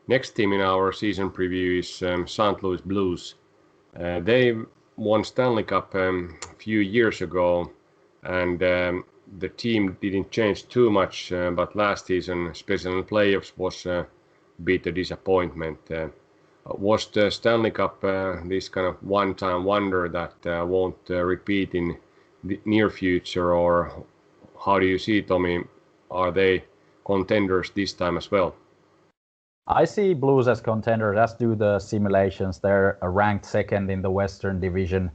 Next team in our season preview is St. Louis Blues. They won Stanley Cup a few years ago, and the team didn't change too much, but last season, especially in the playoffs, was a bit a disappointment. Was the Stanley Cup this kind of one-time wonder that won't repeat in the near future, or how do you see, Tommy? Are they contenders this time as well? I see Blues as contenders, as do the simulations. They're ranked second in the Western Division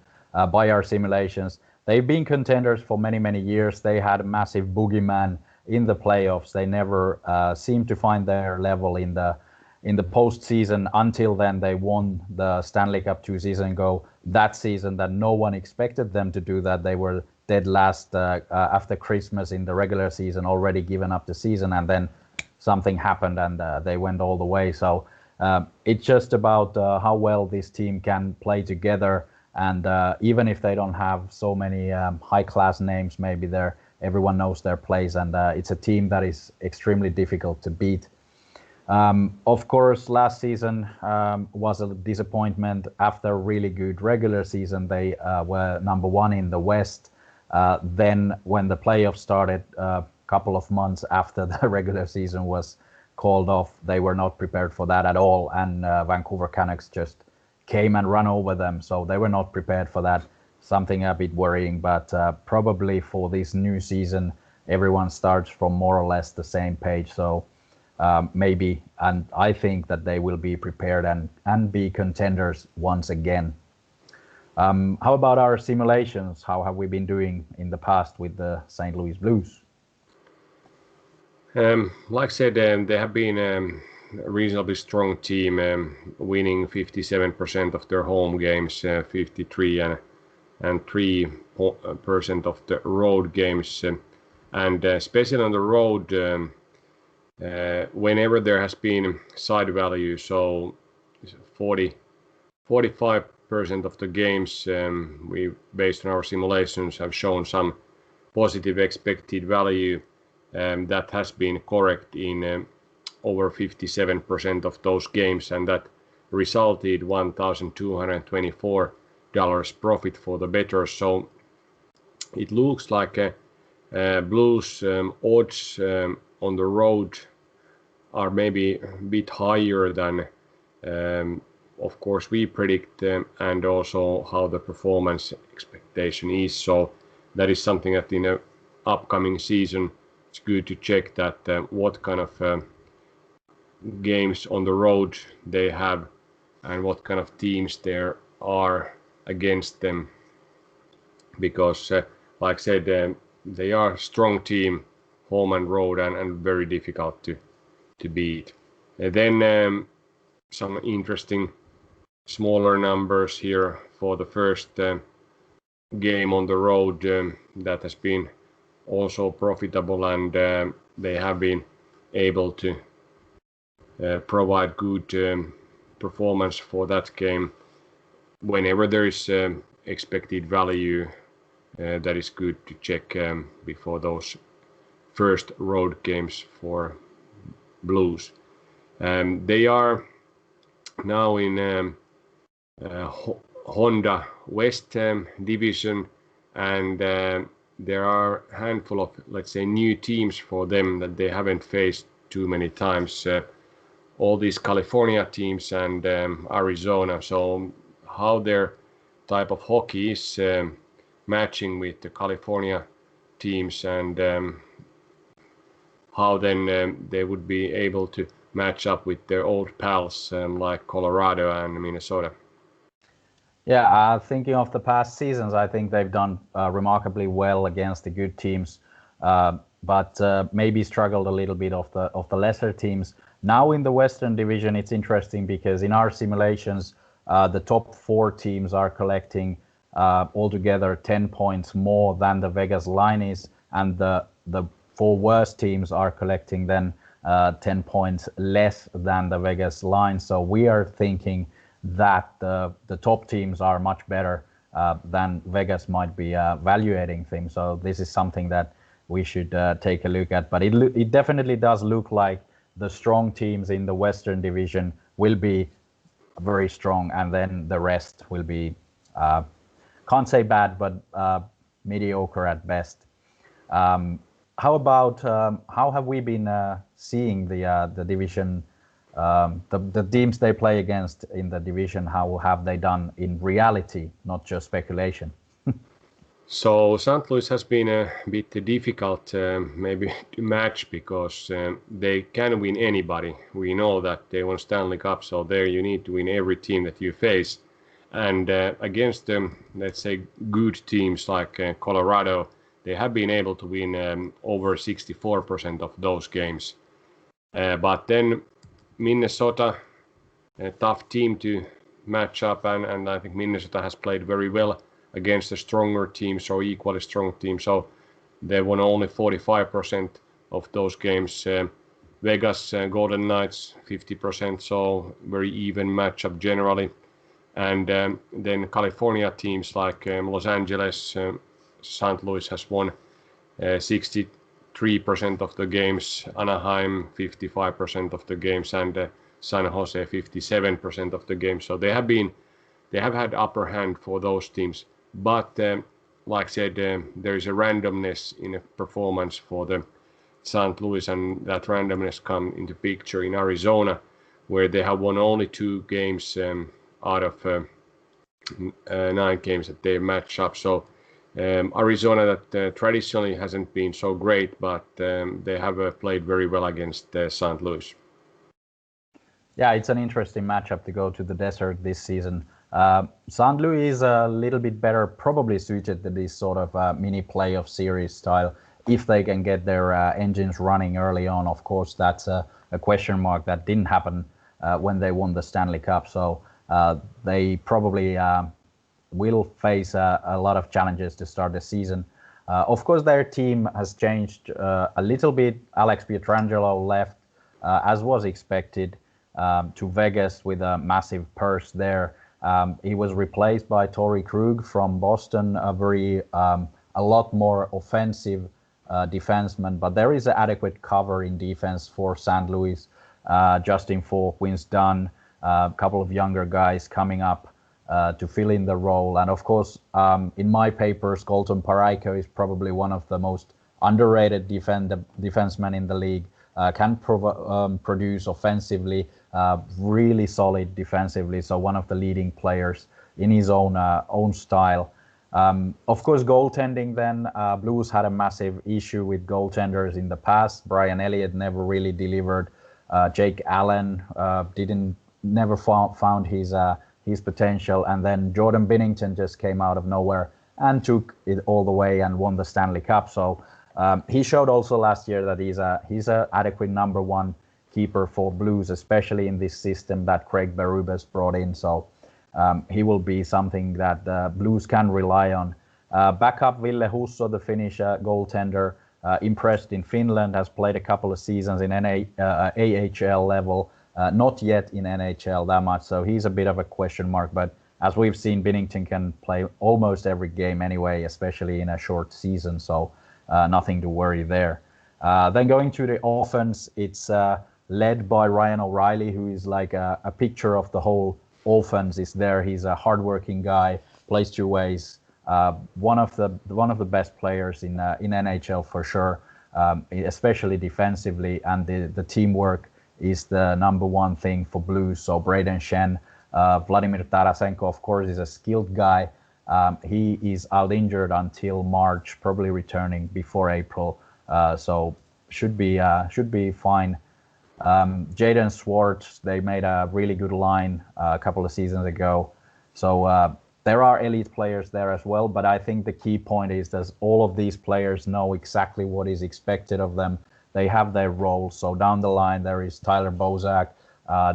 by our simulations. They've been contenders for many, many years. They had a massive boogeyman in the playoffs. They never seemed to find their level in the postseason. Until then, they won the Stanley Cup 2 seasons ago. That season that no one expected them to do that. They were dead last after Christmas in the regular season, already given up the season, and then something happened and they went all the way. So it's just about how well this team can play together. And even if they don't have so many high-class names, maybe everyone knows their plays, and it's a team that is extremely difficult to beat. Of course, last season was a disappointment. After a really good regular season, they were number one in the West. Then when the playoffs started, couple of months after the regular season was called off, they were not prepared for that at all, and Vancouver Canucks just came and ran over them, so they were not prepared for that. Something a bit worrying, but probably for this new season everyone starts from more or less the same page, so maybe, and I think that they will be prepared and be contenders once again. How about our simulations? How have we been doing in the past with the St. Louis Blues? Like I said, they have been a reasonably strong team, winning 57% of their home games, 53 and 3% of the road games, and especially on the road, whenever there has been side value, so 45% of the games we, based on our simulations, have shown some positive expected value. That has been correct in over 57% of those games, and that resulted $1,224 profit for the bettors. So it looks like Blues odds on the road are maybe a bit higher than of course we predict, and also how the performance expectation is. So that is something that in the upcoming season it's good to check that what kind of games on the road they have and what kind of teams there are against them, because like I said, they are a strong team home and road, and very difficult to beat. Then some interesting smaller numbers here for the first game on the road that has been also profitable, and they have been able to provide good performance for that game. Whenever there is expected value, that is good to check before those first road games for Blues. They are now in Honda West division, and there are a handful of, let's say, new teams for them that they haven't faced too many times. All these California teams and Arizona. So how their type of hockey is matching with the California teams, and how then they would be able to match up with their old pals like Colorado and Minnesota. Yeah, thinking of the past seasons, I think they've done remarkably well against the good teams, but maybe struggled a little bit of the lesser teams. Now in the Western Division, it's interesting because in our simulations, the top 4 teams are collecting altogether 10 points more than the Vegas line is, and the 4 worst teams are collecting then 10 points less than the Vegas line. So we are thinking that the top teams are much better than Vegas might be evaluating things. So this is something that we should take a look at. But it definitely does look like the strong teams in the Western Division will be very strong, and then the rest will be, can't say bad, but mediocre at best. How about how have we been seeing the division, the teams they play against in the division? How have they done in reality, not just speculation? So St. Louis has been a bit difficult maybe to match because they can win anybody. We know that they won Stanley Cup, so there you need to win every team that you face. And against let's say good teams like Colorado, they have been able to win over 64% of those games. But then Minnesota, a tough team to match up, and I think Minnesota has played very well against the stronger teams or equally strong teams. So they won only 45% of those games. Vegas Golden Knights 50%, so very even matchup generally. And then California teams like Los Angeles, St. Louis has won 63% of the games, Anaheim 55% of the games, and San Jose 57% of the games. So they have had upper hand for those teams. But like I said, there is a randomness in a performance for the St. Louis, and that randomness come into picture in Arizona, where they have won only 2 games out of 9 games that they match up. So Arizona, that traditionally hasn't been so great, but they have played very well against St. Louis. Yeah, it's an interesting matchup to go to the desert this season. St. Louis is a little bit better, probably suited to this sort of mini playoff series style, if they can get their engines running early on. Of course, that's a question mark. That didn't happen when they won the Stanley Cup. So they probably will face a lot of challenges to start the season. Of course, their team has changed a little bit. Alex Pietrangelo left, as was expected, to Vegas with a massive purse there. He was replaced by Torrey Krug from Boston, a lot more offensive defenseman, but there is an adequate cover in defense for St. Louis. Justin Falk, Vince Dunn, a couple of younger guys coming up to fill in the role. And of course, in my papers, Colton Paraico is probably one of the most underrated defensemen in the league. Can produce offensively, really solid defensively. So one of the leading players in his own style. Of course, goaltending then, Blues had a massive issue with goaltenders in the past. Brian Elliott never really delivered. Jake Allen never found his potential. And then Jordan Binnington just came out of nowhere and took it all the way and won the Stanley Cup. So he showed also last year that he's a adequate number 1 keeper for Blues, especially in this system that Craig Berube brought in. So he will be something that Blues can rely on. Backup Ville Husso, the Finnish goaltender, impressed in Finland, has played a couple of seasons in AHL level, not yet in NHL that much. So he's a bit of a question mark. But as we've seen, Binnington can play almost every game anyway, especially in a short season. So nothing to worry there. Then going to the offense, it's led by Ryan O'Reilly, who is like a picture of the whole offense is there. He's a hardworking guy, plays 2 ways. One of the best players in NHL for sure, especially defensively, and the teamwork is the number 1 thing for Blues. So Braden Shen, Vladimir Tarasenko, of course, is a skilled guy. He is out injured until March, probably returning before April, so should be fine. Jaden Schwartz, they made a really good line a couple of seasons ago. So there are elite players there as well, but I think the key point is that all of these players know exactly what is expected of them. They have their roles. So down the line, there is Tyler Bozak,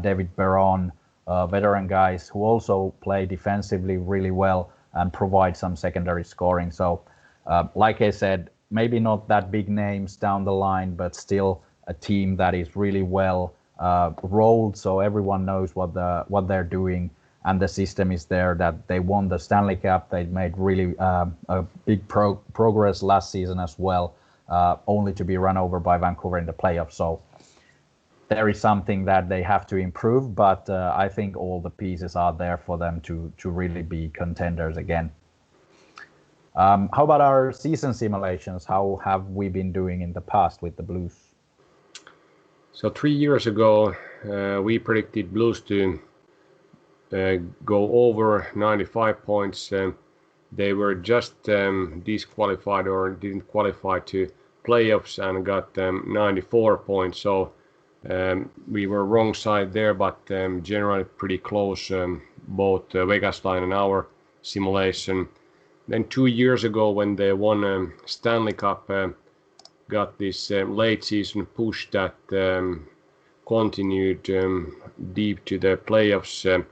David Perron, veteran guys who also play defensively really well and provide some secondary scoring. So like I said, maybe not that big names down the line, but still a team that is really well rolled, so everyone knows what they're doing, and the system is there that they won the Stanley Cup. They made really a big progress last season as well, only to be run over by Vancouver in the playoffs. So there is something that they have to improve, but I think all the pieces are there for them to really be contenders again. How about our season simulations? How have we been doing in the past with the Blues? So 3 years ago, we predicted Blues to go over 95 points. They were just disqualified or didn't qualify to playoffs and got 94 points. So we were wrong side there, but generally pretty close, both Vegas line and our simulation. Then 2 years ago, when they won Stanley Cup, got this late season push that continued deep to the playoffs.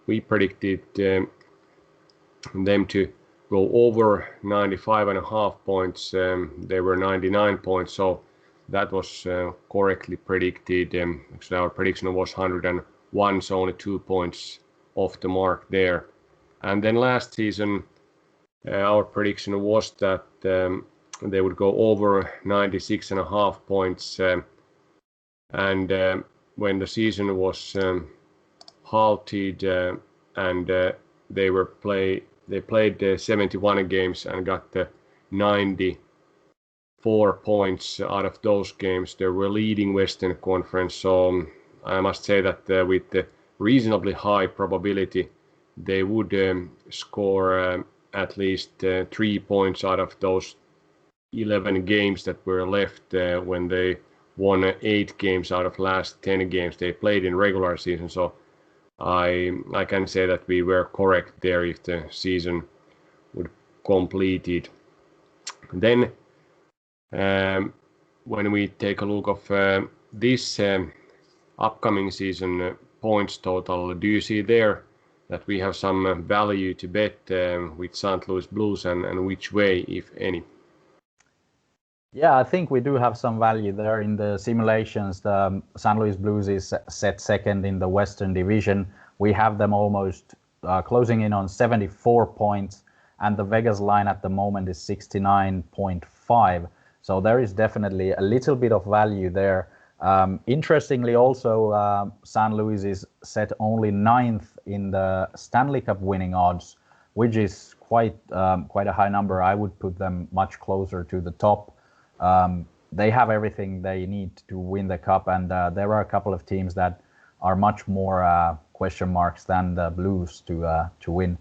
We predicted them to go over 95.5 points. They were 99 points, so that was correctly predicted. Actually, our prediction was 101, so only 2 points off the mark there. And then last season, our prediction was that they would go over 96.5 points. And when the season was halted and they played 71 games and got 94 points out of those games. They were leading Western Conference, so I must say that with the reasonably high probability they would score at least 3 points out of those 11 games that were left when they won 8 games out of last 10 games they played in regular season. So I can say that we were correct there if the season would completed. Then when we take a look of this upcoming season points total, do you see there that we have some value to bet with St. Louis Blues, and which way, if any? Yeah, I think we do have some value there in the simulations. The St. Louis Blues is set second in the Western Division. We have them almost closing in on 74 points, and the Vegas line at the moment is 69.5. So there is definitely a little bit of value there. Interestingly, also, St. Louis is set only 9th in the Stanley Cup winning odds, which is quite a high number. I would put them much closer to the top. They have everything they need to win the cup, and there are a couple of teams that are much more question marks than the Blues to win.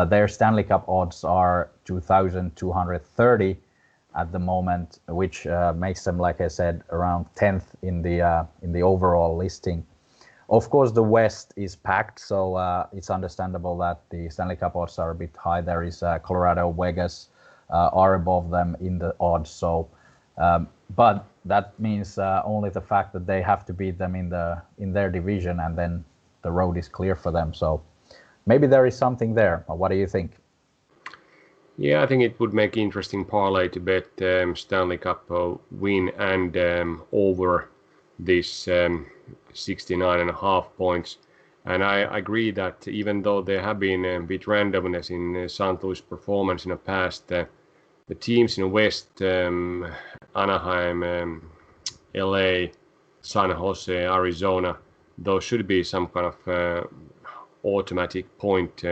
Their Stanley Cup odds are 2,230 at the moment, which makes them, like I said, around 10th in the overall listing. Of course, the West is packed, so it's understandable that the Stanley Cup odds are a bit high. There is Colorado, Vegas are above them in the odds. So, but that means only the fact that they have to beat them in their division, and then the road is clear for them. So maybe there is something there. What do you think? Yeah, I think it would make interesting parlay to bet Stanley Cup win and over this 69.5 points. And I agree that even though there have been a bit randomness in St. Louis' performance in the past, the teams in the West, Anaheim, LA, San Jose, Arizona, those should be some kind of automatic point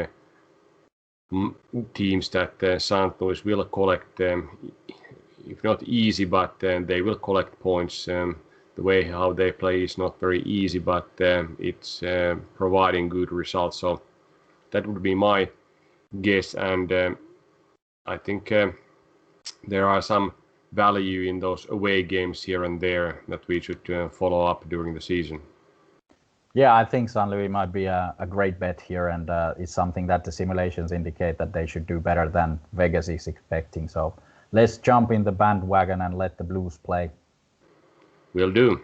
teams that St. Louis will collect, if not easy, but they will collect points. The way how they play is not very easy, but it's providing good results. So that would be my guess, and I think there are some value in those away games here and there that we should follow up during the season. Yeah, I think St. Louis might be a great bet here, and it's something that the simulations indicate that they should do better than Vegas is expecting. So let's jump in the bandwagon and let the Blues play. Will do.